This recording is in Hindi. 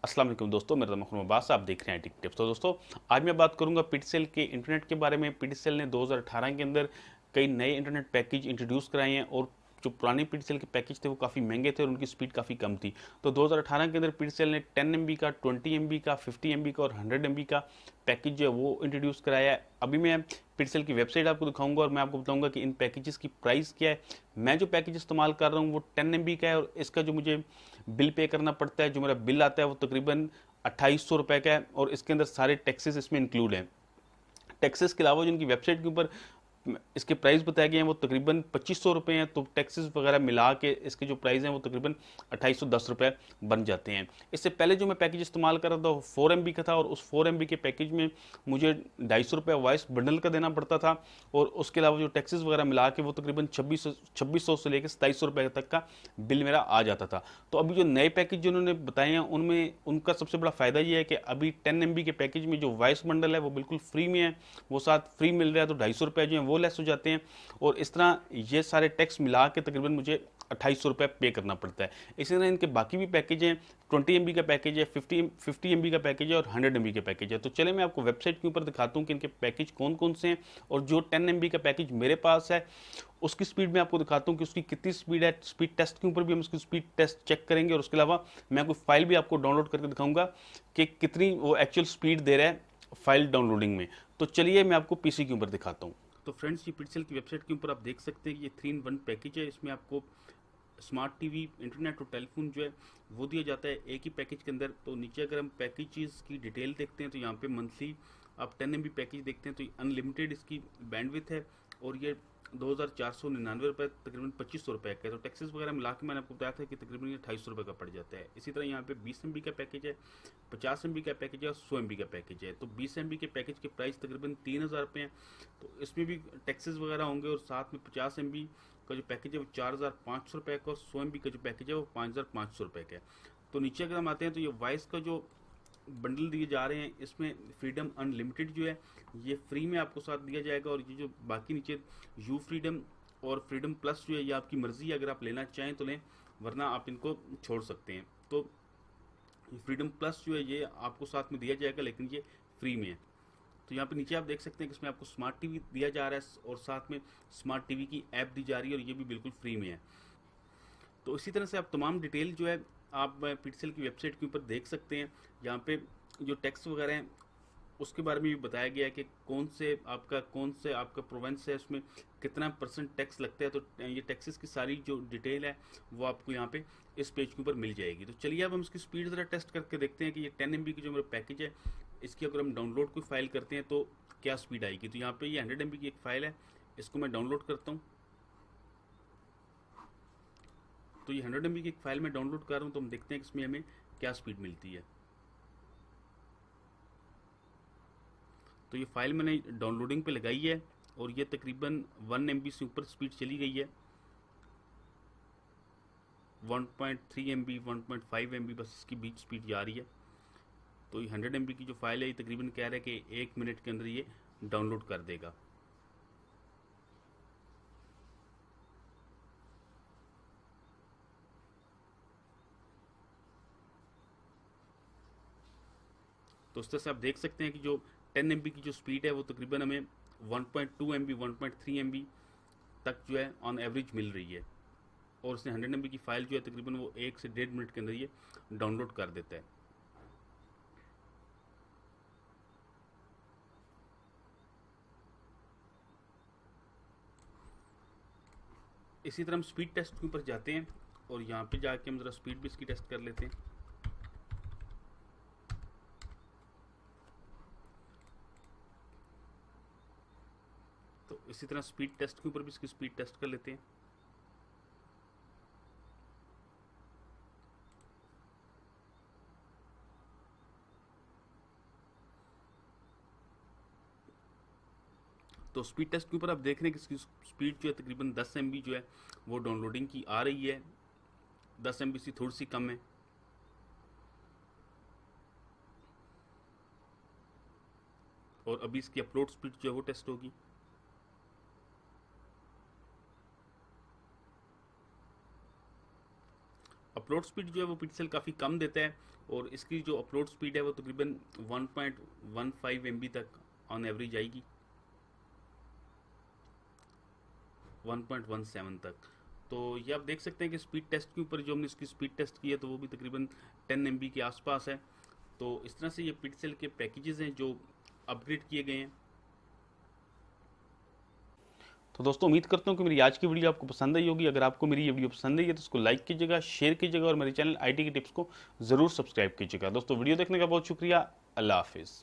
अस्सलाम वालेकुम दोस्तों, मेरा नाम मखदूम अब्बास, आप देख रहे हैं टेक टिप्स। तो दोस्तों, आज मैं बात करूंगा पीटीसीएल के इंटरनेट के बारे में। पीटीसीएल ने 2018 के अंदर कई नए इंटरनेट पैकेज इंट्रोड्यूस कराए हैं और जो पुराने पीटीसीएल के पैकेज थे वो काफ़ी महंगे थे और उनकी स्पीड काफ़ी कम थी। तो 2018 के अंदर पीटीसीएल ने 10 MB का, 20 MB का, 50 MB का और 100 MB का पैकेज जो है वो इंट्रोड्यूस कराया है। अभी मैं पीटीसीएल की वेबसाइट आपको दिखाऊंगा और मैं आपको बताऊंगा कि इन पैकेजेस की प्राइस क्या है। मैं जो पैकेज इस्तेमाल कर रहा हूँ वो 10 MB का है और इसका जो मुझे बिल पे करना पड़ता है, जो मेरा बिल आता है वो तकरीबन 2800 रुपये का है और इसके अंदर सारे टैक्सेस इसमें इंक्लूड हैं। टैक्सेस के अलावा जो इनकी वेबसाइट के ऊपर इसके प्राइस बताए गए हैं वो तकरीबन 2500 रुपये हैं। तो टैक्सेस वगैरह मिला के इसके जो प्राइस हैं वो तकरीबन 2810 रुपये बन जाते हैं। इससे पहले जो मैं पैकेज इस्तेमाल कर रहा था वो 4 MB का था और उस 4 MB के पैकेज में मुझे 250 रुपये वॉइस बंडल का देना पड़ता था और उसके अलावा जो टैक्सेस वगैरह मिला के वो तकरीबन 2600 से लेकर 2700 रुपये तक का बिल मेरा आ जाता था। तो अभी जो नए पैकेज जिन्होंने बताए हैं उनमें उनका सबसे बड़ा फ़ायदा ये है कि अभी 10 MB के पैकेज में जो वॉइस बंडल है वो बिल्कुल फ्री में है, वो साथ फ्री मिल रहा है। तो 250 रुपये जो है वो लेस हो जाते हैं और इस तरह ये सारे टैक्स मिला के तकरीबन मुझे 2800 रुपये पे करना पड़ता है। इसी तरह इनके बाकी भी पैकेज हैं, 20 MB का पैकेज है, 50 MB का पैकेज है और 100 MB का पैकेज है। तो चले मैं आपको वेबसाइट के ऊपर दिखाता हूँ कि इनके पैकेज कौन कौन से हैं और जो 10 MB का पैकेज मेरे पास है उसकी स्पीड मैं आपको दिखाता हूँ कि उसकी कितनी स्पीड है। स्पीड टेस्ट के ऊपर भी हम उसकी स्पीड टेस्ट चेक करेंगे और उसके अलावा मैं कोई फाइल भी आपको डाउनलोड करके दिखाऊंगा कि कितनी वो एक्चुअल स्पीड दे रहा है फाइल डाउनलोडिंग में। तो चलिए मैं आपको पीसी के ऊपर दिखाता हूँ। तो फ्रेंड्स, ये पिक्सेल की वेबसाइट के ऊपर आप देख सकते हैं कि ये 3-in-1 पैकेज है। इसमें आपको स्मार्ट टीवी, इंटरनेट और टेलीफोन जो है वो दिया जाता है एक ही पैकेज के अंदर। तो नीचे अगर हम पैकेजेस की डिटेल देखते हैं तो यहाँ पे मंथली आप 10 MB पैकेज देखते हैं तो ये अनलिमिटेड इसकी बैंडविड्थ है और ये 2499 रुपये, तकरीबन 2500 रुपये का है। तो टैक्सेस वगैरह मिला के मैंने आपको बताया था कि तकरीबन ये 2800 रुपये का पड़ जाता है। इसी तरह यहाँ पे 20 MB का पैकेज है, 50 MB का पैकेज है और 100 MB का पैकेज है। तो 20 MB के पैकेज के प्राइस तकरीबन 3000 रुपये हैं। तो इसमें भी टैक्सेस वगैरह होंगे और साथ में 50 MB का जो पैकेज है वो 4500 रुपये का और 100 MB का जो पैकेज है वो 5500 रुपये का है। तो नीचे अगर हम आते हैं तो ये वॉइस का जो बंडल दिए जा रहे हैं इसमें फ्रीडम अनलिमिटेड जो है ये फ्री में आपको साथ दिया जाएगा और ये जो बाकी नीचे यू फ्रीडम और फ्रीडम प्लस जो है ये आपकी मर्ज़ी है, अगर आप लेना चाहें तो लें वरना आप इनको छोड़ सकते हैं। तो फ्रीडम प्लस जो है ये आपको साथ में दिया जाएगा लेकिन ये फ्री में है। तो यहाँ पे नीचे आप देख सकते हैं कि इसमें आपको स्मार्ट टीवी दिया जा रहा है और साथ में स्मार्ट टीवी की ऐप दी जा रही है और ये भी बिल्कुल फ्री में है। तो इसी तरह से आप तमाम डिटेल जो है आप पीटीसीएल की वेबसाइट के ऊपर देख सकते हैं। यहाँ पे जो टैक्स वगैरह हैं उसके बारे में भी बताया गया है कि कौन से आपका प्रोविंस है उसमें कितना % टैक्स लगता है। तो ये टैक्सेस की सारी जो डिटेल है वो आपको यहाँ पे इस पेज के ऊपर मिल जाएगी। तो चलिए अब हम इसकी स्पीड ज़रा टेस्ट करके देखते हैं कि ये 10 MB की जो मेरा पैकेज है इसकी अगर हम डाउनलोड कोई फाइल करते हैं तो क्या स्पीड आएगी। तो यहाँ पे ये 100 MB की एक फ़ाइल है, इसको मैं डाउनलोड करता हूँ। तो ये 100 MB की एक फ़ाइल मैं डाउनलोड कर रहा हूँ तो हम देखते हैं कि इसमें हमें क्या स्पीड मिलती है। तो ये फ़ाइल मैंने डाउनलोडिंग पे लगाई है और ये तकरीबन 1 MB से ऊपर स्पीड चली गई है। 1.3 MB, 1.5 MB बस इसकी बीच स्पीड जा रही है। तो ये 100 MB की जो फाइल है ये तकरीबन कह रहा है कि 1 मिनट के अंदर ये डाउनलोड कर देगा। तो इस तरह से आप देख सकते हैं कि जो 10 MB की जो स्पीड है वो तकरीबन हमें 1.2 MB, 1.3 MB तक जो है ऑन एवरेज मिल रही है और इसने 100 MB की फ़ाइल जो है तकरीबन वो 1 से 1.5 मिनट के अंदर ये डाउनलोड कर देता है। इसी तरह हम स्पीड टेस्ट के ऊपर जाते हैं और यहाँ पे जाके हम ज़रा स्पीड भी इसकी टेस्ट कर लेते हैं। तो इसी तरह स्पीड टेस्ट के ऊपर भी इसकी स्पीड टेस्ट कर लेते हैं। तो स्पीड टेस्ट के ऊपर आप देख रहे हैं कि इसकी स्पीड जो है तकरीबन 10 MB जो है वो डाउनलोडिंग की आ रही है। 10 MB से थोड़ी सी कम है। और अभी इसकी अपलोड स्पीड जो है वो टेस्ट होगी। अपलोड स्पीड जो है वो पिक्सेल काफ़ी कम देता है, और इसकी जो अपलोड स्पीड है वो तकरीबन 1.15 MB तक ऑन एवरेज आएगी, 1.17 तक। तो ये आप देख सकते हैं कि स्पीड टेस्ट के ऊपर जो हमने इसकी स्पीड टेस्ट की है तो वो भी तकरीबन 10 MB के आसपास है। तो इस तरह से ये पिक्सेल के पैकेजेस हैं जो अपग्रेड किए गए हैं। तो दोस्तों उम्मीद करता हूँ कि मेरी आज की वीडियो आपको पसंद आई होगी। अगर आपको मेरी ये वीडियो पसंद आई है तो इसको लाइक कीजिएगा, शेयर कीजिएगा और मेरे चैनल IT के टिप्स को ज़रूर सब्सक्राइब कीजिएगा। दोस्तों वीडियो देखने का बहुत शुक्रिया। अल्लाह हाफिज़।